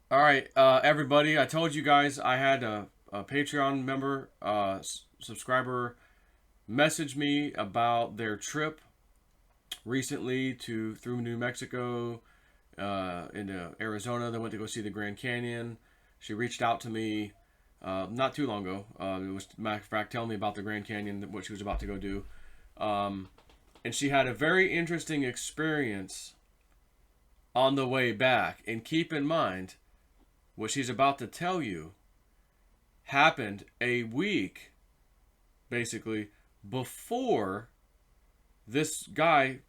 All right, everybody. I told you guys I had a Patreon member, subscriber, message me about their trip recently to through New Mexico into Arizona. They went to go see the Grand Canyon. She reached out to me not too long ago. It was matter of fact telling me about the Grand Canyon, what she was about to go do, um, and she had a very interesting experience on the way back. And keep in mind, what she's about to tell you happened a week, basically, before this guy,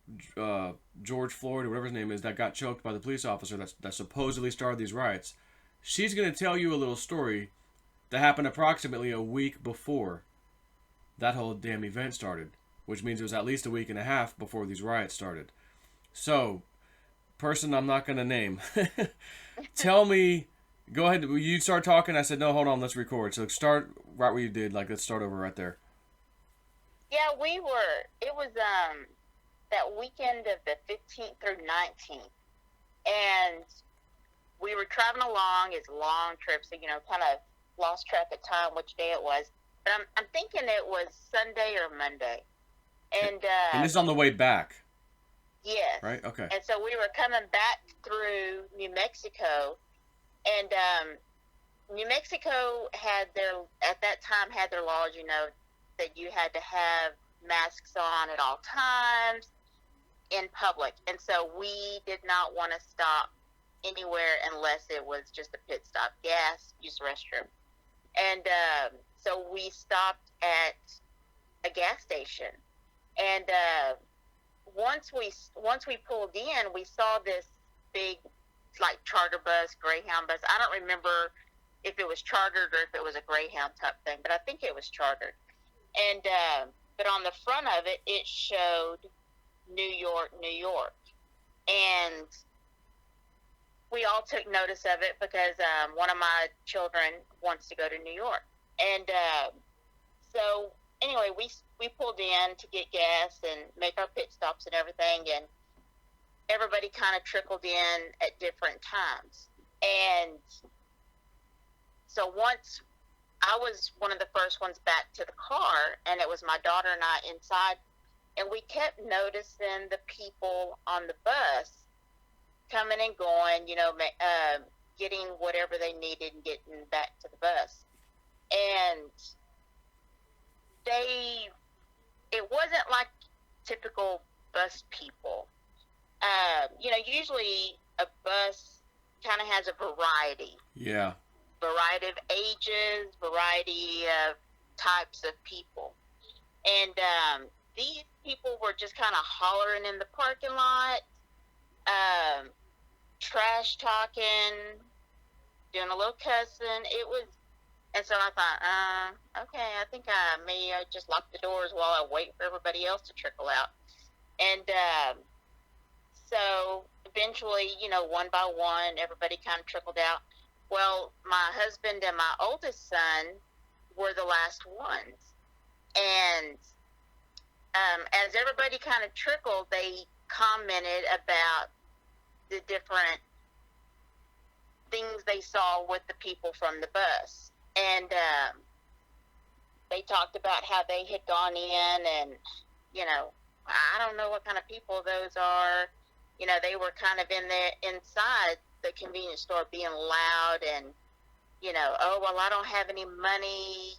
George Floyd, or whatever his name is, that got choked by the police officer that supposedly started these riots. She's going to tell you a little story that happened approximately a week before that whole damn event started, which means it was at least a week and a half before these riots started. So, person I'm not going to name, tell me, go ahead, you start talking. I said, no, hold on, let's record. So, start right where you did. Like, let's start over right there. Yeah, we were. It was that weekend of the 15th through 19th, and we were traveling along. It's a long trip, so kind of lost track of time which day it was. But I'm thinking it was Sunday or Monday, and And this is on the way back, yes, right? Okay. and so we were coming back through New Mexico, and New Mexico had their at that time had their laws, that you had to have masks on at all times in public. And so we did not want to stop anywhere unless it was just a pit stop, gas, use the restroom. And so we stopped at a gas station. And once we pulled in, we saw this big like charter bus, Greyhound bus. I don't remember if it was chartered or if it was a Greyhound type thing, but I think it was chartered. And but on the front of it, it showed New York, New York, and we all took notice of it because one of my children wants to go to New York, and so anyway, we pulled in to get gas and make our pit stops and everything, and everybody kind of trickled in at different times, and so once I was one of the first ones back to the car, and it was my daughter and I inside, and we kept noticing the people on the bus coming and going, getting whatever they needed and getting back to the bus. And they, it wasn't like typical bus people. Usually a bus kind of has a Yeah. variety of ages, variety of types of people. And these people were just kind of hollering in the parking lot, um, trash talking, doing a little cussing. And so I thought, okay, I think I may just lock the doors while I wait for everybody else to trickle out. And so eventually, one by one, everybody kind of trickled out. Well, my husband and my oldest son were the last ones. And as everybody kind of trickled, they commented about the different things they saw with the people from the bus. And they talked about how they had gone in and, I don't know what kind of people those are. They were kind of in there inside the convenience store being loud and, oh, well, I don't have any money,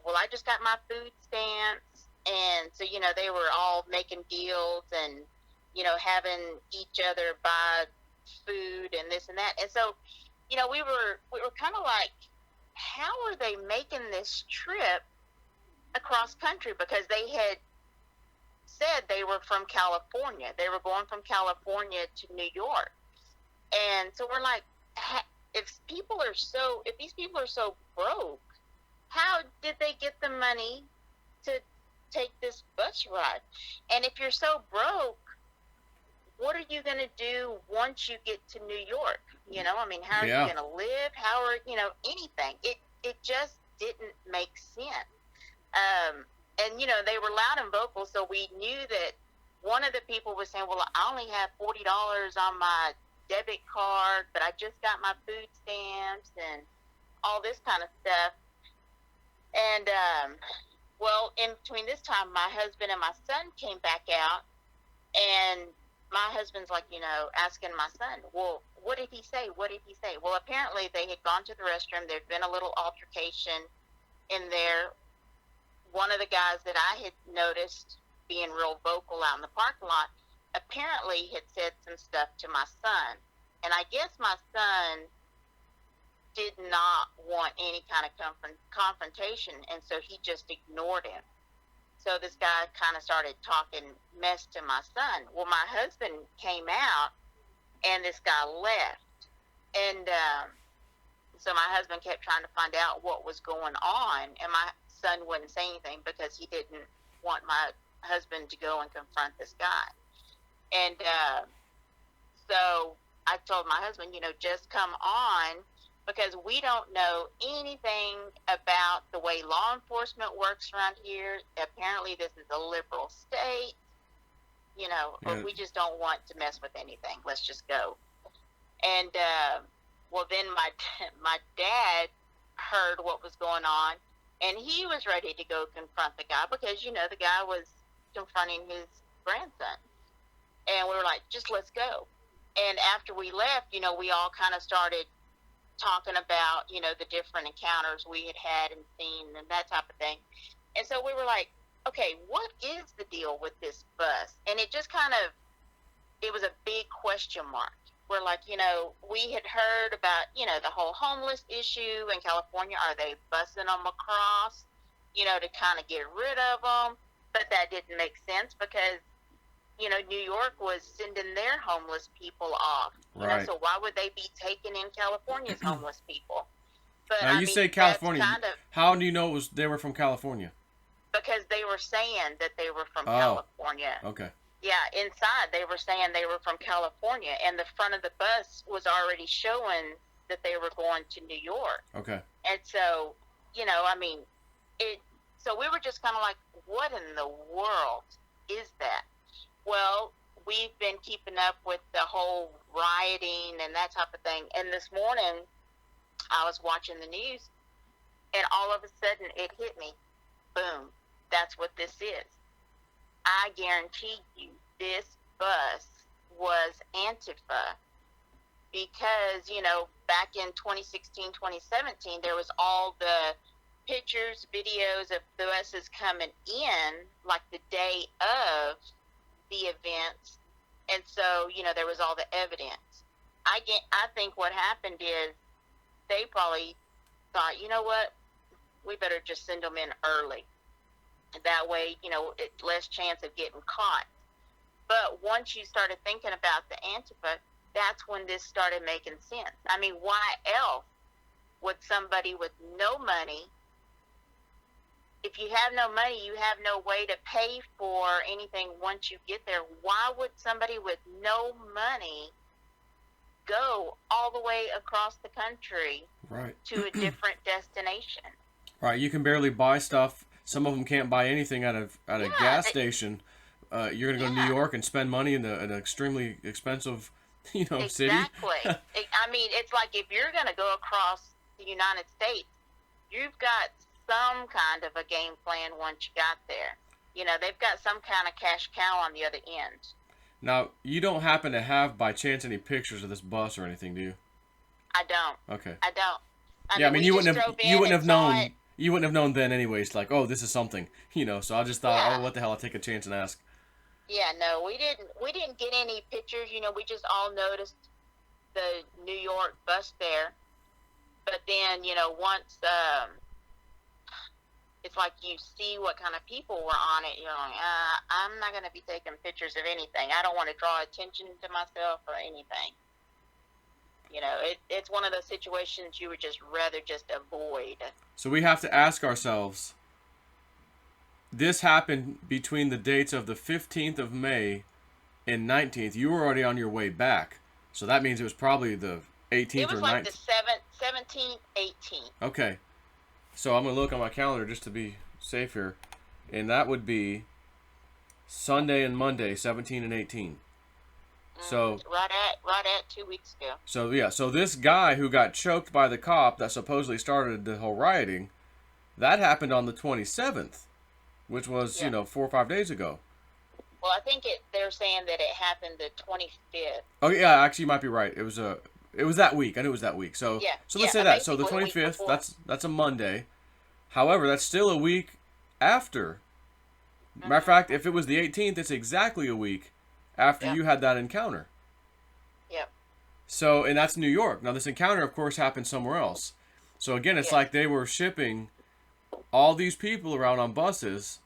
well, I just got my food stamps. And so, they were all making deals and, having each other buy food and this and that. And so, we were kind of like, how are they making this trip across country? Because they had said they were from California. They were going from California to New York. And so we're like, if these people are so broke, how did they get the money to take this bus ride? And if you're so broke, what are you going to do once you get to New York? How are you Yeah. going to live? How are, anything? It just didn't make sense. And they were loud and vocal, so we knew that one of the people was saying, "Well, I only have $40 on my debit card, but I just got my food stamps and all this kind of stuff. And, well, in between this time, my husband and my son came back out, and my husband's like, asking my son, well, what did he say? What did he say? Well, apparently they had gone to the restroom. There'd been a little altercation in there. One of the guys that I had noticed being real vocal out in the parking lot apparently had said some stuff to my son. And I guess my son did not want any kind of confrontation, and so he just ignored him. So this guy kind of started talking mess to my son. Well, my husband came out, and this guy left. And so my husband kept trying to find out what was going on, and my son wouldn't say anything because he didn't want my husband to go and confront this guy. And so I told my husband, just come on, because we don't know anything about the way law enforcement works around here. Apparently this is a liberal state, but we just don't want to mess with anything. Let's just go. And, well, then my dad heard what was going on, and he was ready to go confront the guy because, the guy was confronting his grandson. And we were like, just let's go. And after we left, we all kind of started talking about, the different encounters we had and seen and that type of thing. And so we were like, okay, what is the deal with this bus? And it just it was a big question mark. We're like, we had heard about, the whole homeless issue in California. Are they busing them across, to kind of get rid of them? But that didn't make sense because, New York was sending their homeless people off. Right. So why would they be taking in California's homeless people? But now, you say California. How do you know they were from California? Because they were saying that they were from California. Okay. Yeah, inside they were saying they were from California, and the front of the bus was already showing that they were going to New York. Okay. And so, so we were just kind of like, what in the world is that? Well, we've been keeping up with the whole rioting and that type of thing. And this morning, I was watching the news, and all of a sudden, it hit me. Boom. That's what this is. I guarantee you, this bus was Antifa. Because, back in 2016, 2017, there was all the pictures, videos of the buses coming in, like the day of the events, and so there was all the evidence. I think what happened is they probably thought, what, we better just send them in early. That way, it's less chance of getting caught. But once you started thinking about the Antifa, that's when this started making sense. I mean, why else would somebody with no money? If you have no money, you have no way to pay for anything once you get there. Why would somebody with no money go all the way across the country to a different destination? Right. You can barely buy stuff. Some of them can't buy anything at a gas station. You're going to go to New York and spend money in an extremely expensive, city. Exactly. I mean, it's like if you're going to go across the United States, you've got some kind of a game plan once you got there. They've got some kind of cash cow on the other end. Now, you don't happen to have, by chance, any pictures of this bus or anything, do you? I don't. Okay. I don't. I mean, you wouldn't have known. You wouldn't have known then, anyways. Like, oh, this is something, So I just thought, oh, what the hell? I'll take a chance and ask. Yeah, no, we didn't get any pictures. We just all noticed the New York bus there. But then, once it's like you see what kind of people were on it, you're like, I'm not going to be taking pictures of anything. I don't want to draw attention to myself or anything. It's one of those situations you would just rather just avoid. So we have to ask ourselves, this happened between the dates of the 15th of May and 19th. You were already on your way back. So that means it was probably the 18th or 19th. It was like the 17th, 18th. Okay. So I'm going to look on my calendar just to be safe here. And that would be Sunday and Monday, 17 and 18. So Right at 2 weeks ago. so yeah, so this guy who got choked by the cop that supposedly started the whole rioting, that happened on the 27th, which was, Yeah. 4 or 5 days ago. Well, I think they're saying that it happened the 25th. Oh yeah, actually you might be right. It was that week. I knew it was that week. So Yeah. so let's Yeah. say that. So the Basically a week 25th, before. that's a Monday. However, that's still a week after. Matter of fact, Mm-hmm. if it was the 18th, it's exactly a week after Yep. you had that encounter. Yep. So, and that's New York. Now, this encounter, of course, happened somewhere else. So, again, it's Yes. like they were shipping all these people around on buses.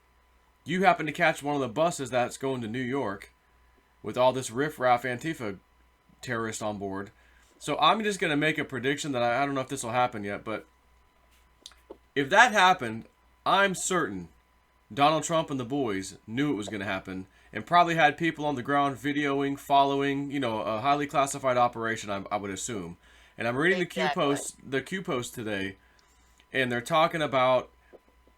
You happen to catch one of the buses that's going to New York with all this riffraff Antifa terrorists on board. So, I'm just going to make a prediction that I don't know if this will happen yet, but if that happened, I'm certain Donald Trump and the boys knew it was going to happen and probably had people on the ground videoing, following, a highly classified operation, I would assume. And I'm reading Exactly. The Q post today, and they're talking about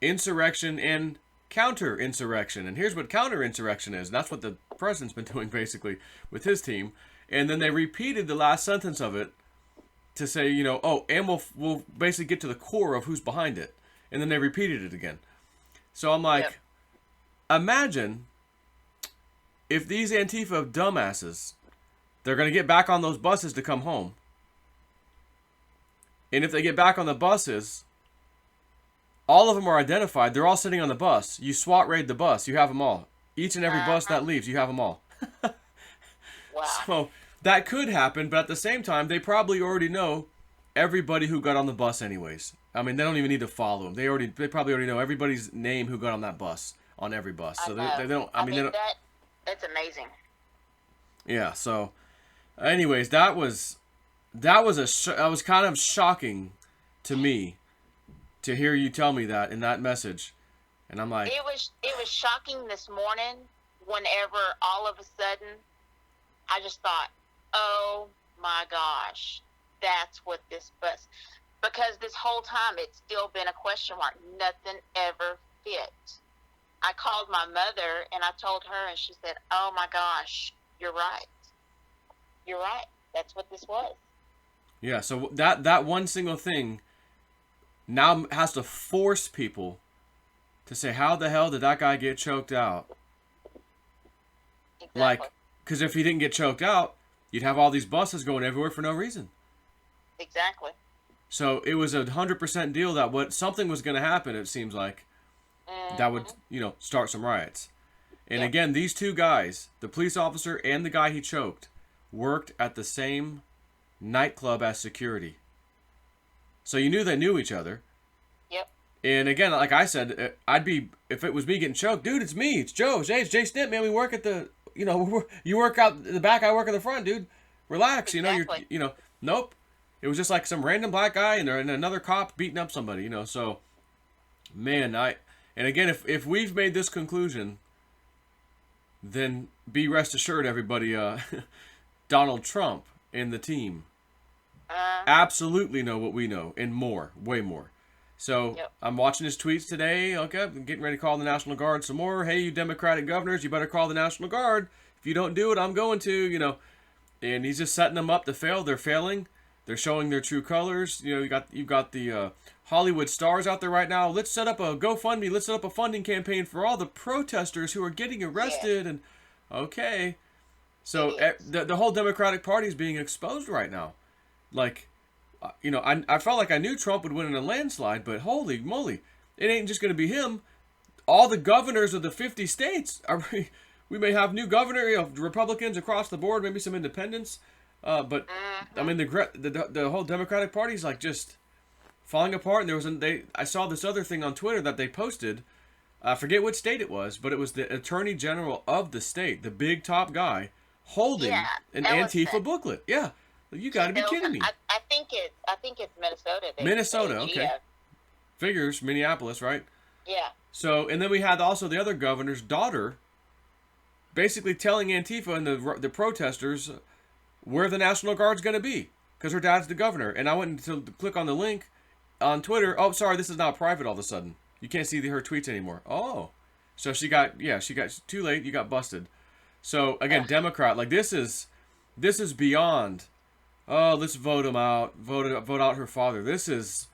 insurrection and counter-insurrection. And here's what counter-insurrection is. And that's what the president's been doing basically with his team. And then they repeated the last sentence of it to say, and we'll basically get to the core of who's behind it. And then they repeated it again. So I'm like, Yep. imagine if these Antifa dumbasses, they're going to get back on those buses to come home. And if they get back on the buses, all of them are identified. They're all sitting on the bus. You SWAT raid the bus. You have them all. Each and every bus that leaves, you have them all. Wow. So that could happen, but at the same time, they probably already know everybody who got on the bus anyways. I mean, they don't even need to follow them. They probably already know everybody's name who got on that bus, on every bus. So they don't. I mean, they don't. That's amazing. Yeah. So, anyways, that was that was kind of shocking to me to hear you tell me that in that message, and I'm like, It was shocking this morning whenever all of a sudden I just thought, oh my gosh, that's what this bus, because this whole time it's still been a question mark. Nothing ever fit. I called my mother and I told her, and she said, oh my gosh, you're right. You're right. That's what this was. yeah. So that one single thing now has to force people to say, how the hell did that guy get choked out? Exactly. Like, because if he didn't get choked out, you'd have all these buses going everywhere for no reason. Exactly. So it was 100% deal that something was going to happen. It seems like that would start some riots. And Yep. again, these two guys, the police officer and the guy he choked, worked at the same nightclub as security. So you knew they knew each other. Yep. And again, like I said, I'd be, if it was me getting choked, dude, it's me, it's Joe, it's Jay Snip, man. We work at the, you work out the back, I work in the front, dude. Relax, Exactly. nope. It was just like some random black guy and another cop beating up somebody, So, man, and again, if we've made this conclusion, then be rest assured, everybody, Donald Trump and the team absolutely know what we know and more, way more. So Yep. I'm watching his tweets today. Okay, I'm getting ready to call the National Guard some more. Hey, you Democratic governors, you better call the National Guard. If you don't do it, I'm going to. And he's just setting them up to fail. They're failing. They're showing their true colors. You've got the Hollywood stars out there right now. Let's set up a GoFundMe. Let's set up a funding campaign for all the protesters who are getting arrested. Yes. And okay, so Yes. the whole Democratic Party is being exposed right now. Like, I felt like I knew Trump would win in a landslide, but holy moly, it ain't just going to be him. All the governors of the 50 states we may have new governor, Republicans across the board, maybe some independents, but I mean the whole Democratic Party is like just falling apart. And I saw this other thing on Twitter that they posted. I forget what state it was, but it was the Attorney General of the state, the big top guy, holding an Antifa booklet. Yeah. You got to be kidding me. I think it's Minnesota. Minnesota, okay. Figures, Minneapolis, right? Yeah. So, and then we had also the other governor's daughter basically telling Antifa and the protesters where the National Guard's going to be because her dad's the governor. And I went to click on the link on Twitter. Oh, sorry, this is now private all of a sudden. You can't see her tweets anymore. Oh. So she got too late. You got busted. So, again, Democrat, like this is... This is beyond. Oh, let's vote him out. Vote out her father. This is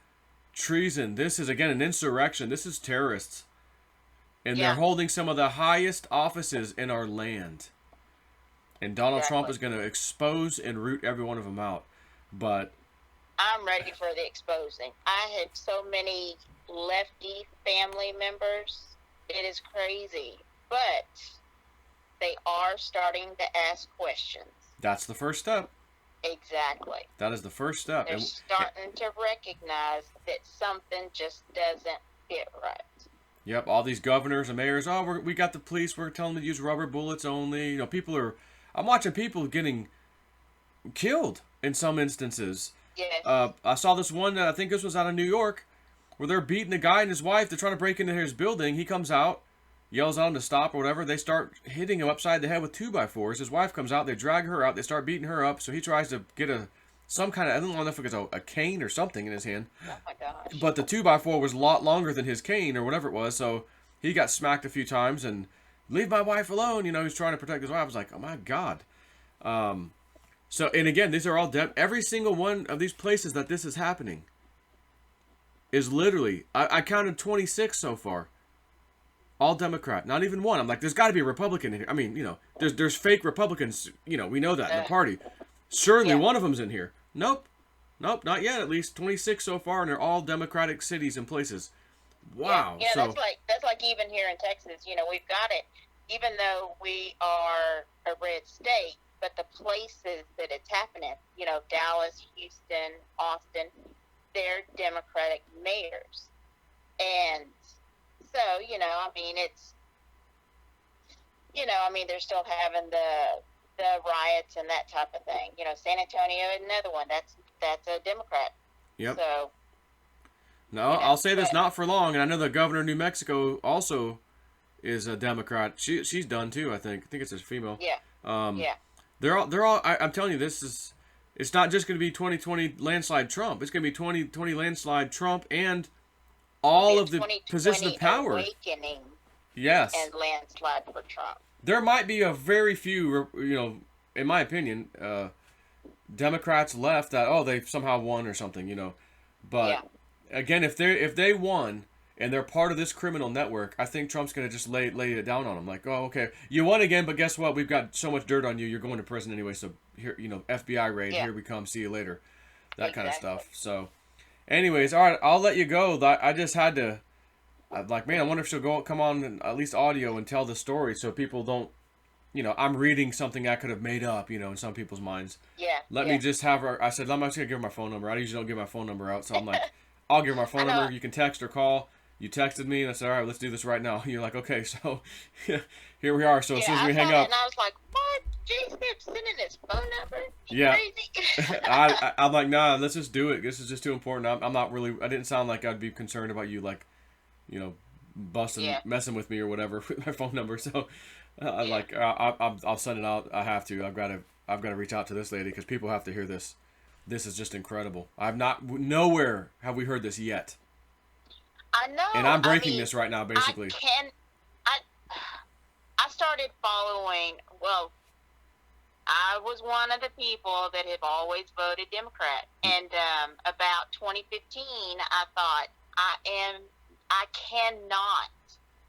treason. This is again an insurrection. This is terrorists, and they're Yeah, holding some of the highest offices in our land. And Donald Trump exactly. is going to expose and root every one of them out. But I'm ready for the exposing. I had so many lefty family members. It is crazy. But they are starting to ask questions. that's the first step. Exactly. That is the first step. They're starting to recognize that something just doesn't fit right. Yep, all these governors and mayors. Oh, we got the police. We're telling them to use rubber bullets only. You know, people are. I'm watching people getting killed in some instances. Yes. I saw this one. I think this was out of New York, where they're beating a guy and his wife. They're trying to break into his building. He comes out, yells at him to stop or whatever. They start hitting him upside the head with 2x4s. His wife comes out. They drag her out. They start beating her up. So he tries to get some kind of, I don't know if it was a cane or something in his hand. Oh my gosh. But the 2x4 was a lot longer than his cane or whatever it was. So he got smacked a few times and leave my wife alone. You know, he's trying to protect his wife. I was like, oh my God. So, and again, these are all every single one of these places that this is happening is literally, I counted 26 so far. All Democrat, not even one. I'm like, there's got to be a Republican in here. I mean, you know, there's fake Republicans. You know, we know that in the party. Surely Yeah. one of them's in here. Nope, not yet. At least 26 so far, and they're all Democratic cities and places. Wow. Yeah, So that's like even here in Texas, we've got it. Even though we are a red state, but the places that it's happening, Dallas, Houston, Austin, they're Democratic mayors. And so, I mean, they're still having the riots and that type of thing. San Antonio is another one. That's a Democrat. yep. So, No, I'll say this not for long, and I know the governor of New Mexico also is a Democrat. She's done too. I think it's a female. yeah, yeah. They're all. I'm telling you, this is. It's not just going to be 2020 landslide Trump. It's going to be 2020 landslide Trump and all of the positions of power. Awakening. Yes. And landslide for Trump. There might be a very few, in my opinion, Democrats left that they somehow won or something, but Yeah. again, if they won and they're part of this criminal network, I think Trump's gonna just lay it down on them. Like, oh, okay, you won again, but guess what? We've got so much dirt on you. You're going to prison anyway. So here, FBI raid. Yeah. Here we come. See you later. That Exactly. kind of stuff. So, anyways, all right, I'll let you go. I just had to. I'm like, man, I wonder if she'll come on and at least audio and tell the story so people don't. I'm reading something I could have made up. In some people's minds. Yeah. Let me just have her. I said, I'm just gonna give her my phone number. I usually don't give my phone number out, so I'm like, I'll give her my phone number. You can text or call. You texted me, and I said, all right, let's do this right now. You're like, okay, so here we are. So as soon as we hang up, and I was like, what? Jason sending his phone number? Yeah. Crazy. I'm like, nah, let's just do it. This is just too important. I'm not really. I didn't sound like I'd be concerned about you, like, busting, messing with me or whatever with my phone number. So, I'll send it out. I have to. I've got to reach out to this lady because people have to hear this. This is just incredible. Nowhere have we heard this yet. I know. And I'm breaking this right now, basically. I started following. Well, I was one of the people that have always voted Democrat, and about 2015, I thought I cannot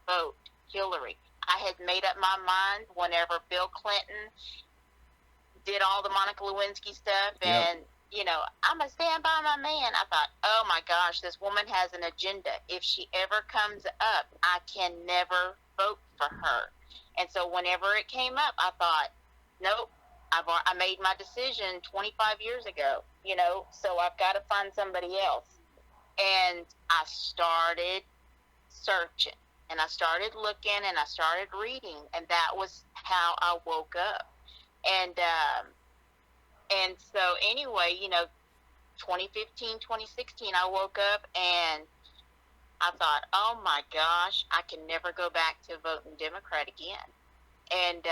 vote Hillary. I had made up my mind whenever Bill Clinton did all the Monica Lewinsky stuff, and I'm going to stand by my man. I thought, oh my gosh, this woman has an agenda. If she ever comes up, I can never vote for her. And so whenever it came up, I thought, nope, I made my decision 25 years ago, so I've got to find somebody else. And I started searching, and I started looking, and I started reading, and that was how I woke up. And so anyway, 2015, 2016, I woke up and I thought, oh my gosh, I can never go back to voting Democrat again. And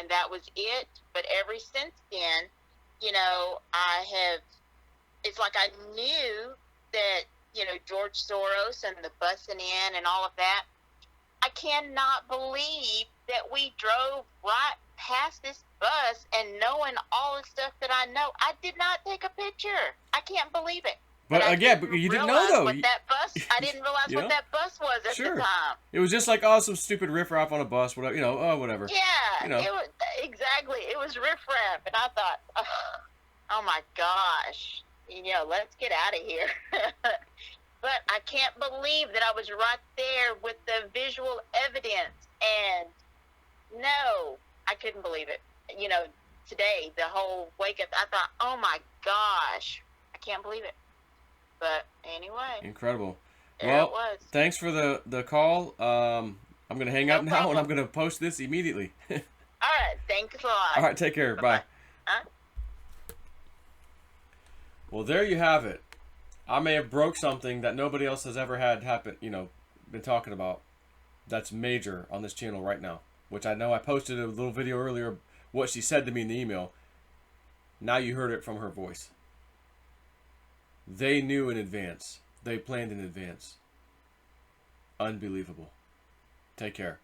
that was it. But ever since then, it's like I knew that, George Soros and the busing in and all of that. I cannot believe that we drove right past this bus and knowing all the stuff that I know, I did not take a picture. I can't believe it. But again, but you didn't know though. I didn't realize You what know, that bus was at the sure. time. It was just like, oh, some stupid riffraff on a bus, whatever. You know, oh, whatever. Yeah, You know. it was exactly. It was riffraff, and I thought, oh my gosh, let's get out of here. But I can't believe that I was right there with the visual evidence, and no, I couldn't believe it. Today, the whole wake up, I thought, oh my gosh, I can't believe it. But anyway, Incredible. there it Well, was. thanks for the call. I'm gonna hang No up now, problem. and I'm gonna post this immediately. All right, thanks a lot. All right, take care. Bye-bye. Bye. Well, there you have it. I may have broke something that nobody else has ever had happen. Been talking about. That's major on this channel right now. Which I know I posted a little video earlier. What she said to me in the email. Now you heard it from her voice. They knew in advance. They planned in advance. Unbelievable. Take care.